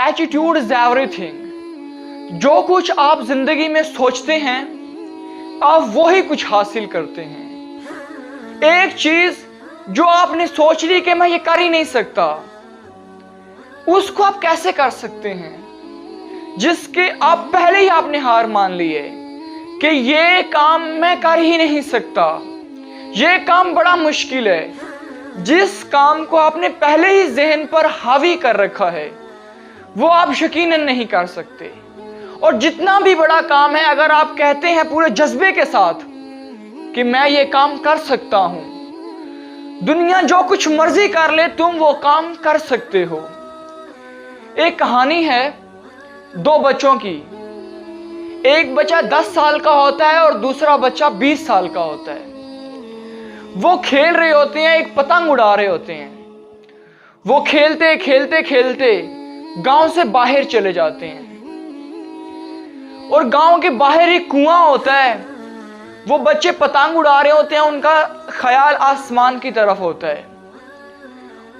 Attitude is everything. जो कुछ आप जिंदगी में सोचते हैं आप वही कुछ हासिल करते हैं। एक चीज जो आपने सोच ली कि मैं ये कर ही नहीं सकता, उसको आप कैसे कर सकते हैं जिसके आप पहले ही आपने हार मान ली है कि ये काम मैं कर ही नहीं सकता, ये काम बड़ा मुश्किल है। जिस काम को आपने पहले ही ज़हन पर हावी कर रखा है वो आप यकीनन नहीं कर सकते। और जितना भी बड़ा काम है, अगर आप कहते हैं पूरे जज्बे के साथ कि मैं ये काम कर सकता हूं, दुनिया जो कुछ मर्जी कर ले तुम वो काम कर सकते हो। एक कहानी है दो बच्चों की। एक बच्चा 10 साल का होता है और दूसरा बच्चा 20 साल का होता है। वो खेल रहे होते हैं, एक पतंग उड़ा रहे होते हैं। वो खेलते खेलते खेलते गांव से बाहर चले जाते हैं और गांव के बाहर एक कुआं होता है। वो बच्चे पतंग उड़ा रहे होते हैं, उनका ख्याल आसमान की तरफ होता है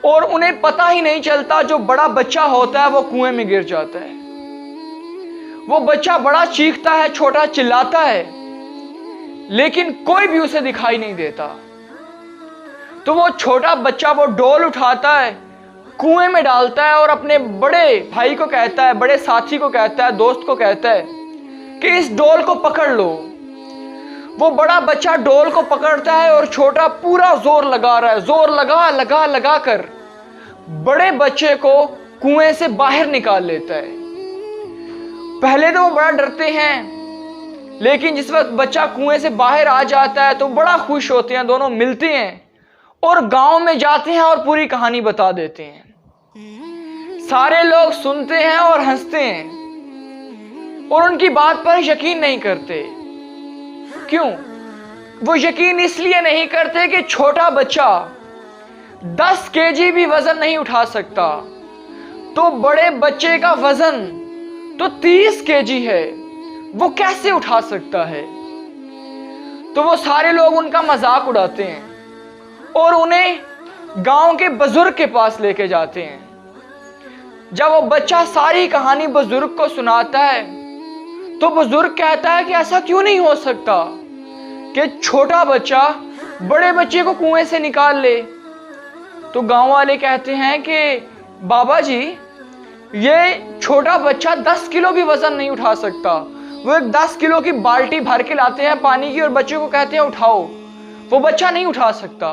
और उन्हें पता ही नहीं चलता जो बड़ा बच्चा होता है वो कुएं में गिर जाता है। वो बच्चा बड़ा चीखता है, छोटा चिल्लाता है, लेकिन कोई भी उसे दिखाई नहीं देता। तो वो छोटा बच्चा वो डोल उठाता है, कुएं में डालता है और अपने बड़े भाई को कहता है, बड़े साथी को कहता है, दोस्त को कहता है कि इस डोल को पकड़ लो। वो बड़ा बच्चा डोल को पकड़ता है और छोटा पूरा जोर लगा रहा है, जोर लगा लगा लगा कर बड़े बच्चे को कुएं से बाहर निकाल लेता है। पहले तो वो बड़ा डरते हैं, लेकिन जिस वक्त बच्चा कुएं से बाहर आ जाता है तो बड़ा खुश होते हैं। दोनों मिलते हैं और गांव में जाते हैं और पूरी कहानी बता देते हैं। सारे लोग सुनते हैं और हंसते हैं और उनकी बात पर यकीन नहीं करते। क्यों? वो यकीन इसलिए नहीं करते कि छोटा बच्चा 10 केजी भी वजन नहीं उठा सकता, तो बड़े बच्चे का वजन तो 30 केजी है, वो कैसे उठा सकता है। तो वो सारे लोग उनका मजाक उड़ाते हैं और उन्हें गांव के बुजुर्ग के पास लेके जाते हैं। जब वो बच्चा सारी कहानी बुजुर्ग को सुनाता है तो बुजुर्ग कहता है कि ऐसा क्यों नहीं हो सकता कि छोटा बच्चा बड़े बच्चे को कुएं से निकाल ले। तो गांव वाले कहते हैं कि बाबा जी, ये छोटा बच्चा 10 किलो भी वजन नहीं उठा सकता। वो एक 10 किलो की बाल्टी भर के लाते हैं पानी की और बच्चे को कहते हैं उठाओ, वो बच्चा नहीं उठा सकता।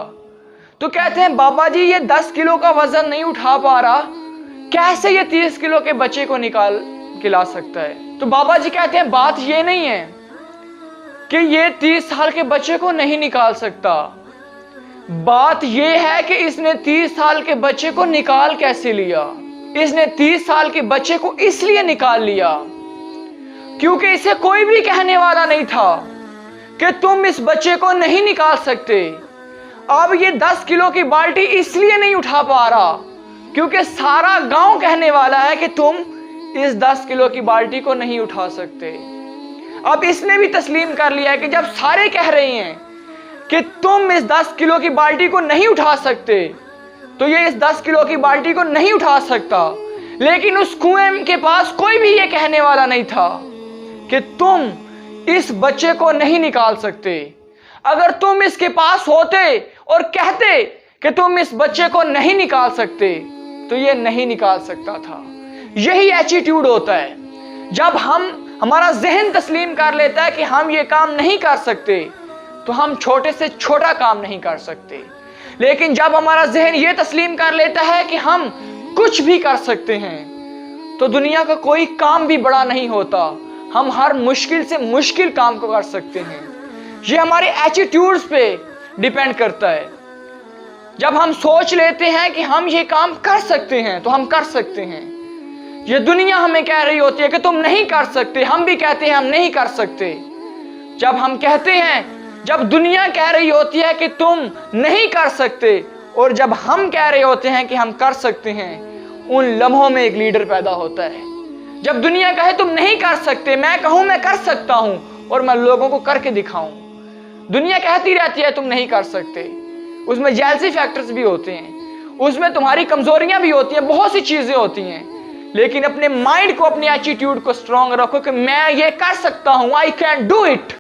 तो कहते हैं बाबा जी, ये 10 किलो का वजन नहीं उठा पा रहा, कैसे ये 30 किलो के बच्चे को निकाल के ला सकता है। तो बाबा जी कहते हैं बात ये नहीं है कि ये 30 साल के बच्चे को नहीं निकाल सकता, बात ये है कि इसने 30 साल के बच्चे को निकाल कैसे लिया। इसने 30 साल के बच्चे को इसलिए निकाल लिया क्योंकि इसे कोई भी कहने वाला नहीं था कि तुम इस बच्चे को नहीं निकाल सकते। अब ये 10 किलो की बाल्टी इसलिए नहीं उठा पा रहा क्योंकि सारा गांव कहने वाला है कि तुम इस 10 किलो की बाल्टी को नहीं उठा सकते। अब इसने भी तस्लीम कर लिया है कि जब सारे कह रहे हैं कि तुम इस 10 किलो की बाल्टी को नहीं उठा सकते, तो ये इस 10 किलो की बाल्टी को नहीं उठा सकता। लेकिन उस कुएं के पास कोई भी ये कहने वाला नहीं था कि तुम इस बच्चे को नहीं निकाल सकते। अगर तुम इसके पास होते और कहते कि तुम इस बच्चे को नहीं निकाल सकते, तो ये नहीं निकाल सकता था। यही एटीट्यूड होता है। जब हमारा जहन तस्लीम कर लेता है कि हम ये काम नहीं कर सकते, तो हम छोटे से छोटा काम नहीं कर सकते। लेकिन जब हमारा जहन ये तस्लीम कर लेता है कि हम कुछ भी कर सकते हैं, तो दुनिया का कोई काम भी बड़ा नहीं होता। हम हर मुश्किल से मुश्किल काम को कर सकते हैं। ये हमारे एटीट्यूड्स पे डिपेंड करता है। जब हम सोच लेते हैं कि हम ये काम कर सकते हैं, तो हम कर सकते हैं। ये दुनिया हमें कह रही होती है कि तुम नहीं कर सकते, हम भी कहते हैं हम नहीं कर सकते। जब हम कहते हैं, जब दुनिया कह रही होती है कि तुम नहीं कर सकते, और जब हम कह रहे होते हैं कि हम कर सकते हैं, उन लम्हों में एक लीडर पैदा होता है। जब दुनिया कहे तुम नहीं कर सकते, मैं कहूं मैं कर सकता हूं और मैं लोगों को करके दिखाऊं। दुनिया कहती रहती है तुम नहीं कर सकते, उसमें जेलसी फैक्टर्स भी होते हैं, उसमें तुम्हारी कमजोरियां भी होती हैं, बहुत सी चीजें होती हैं, लेकिन अपने माइंड को, अपने एटीट्यूड को स्ट्रांग रखो कि मैं ये कर सकता हूं, आई कैन डू इट।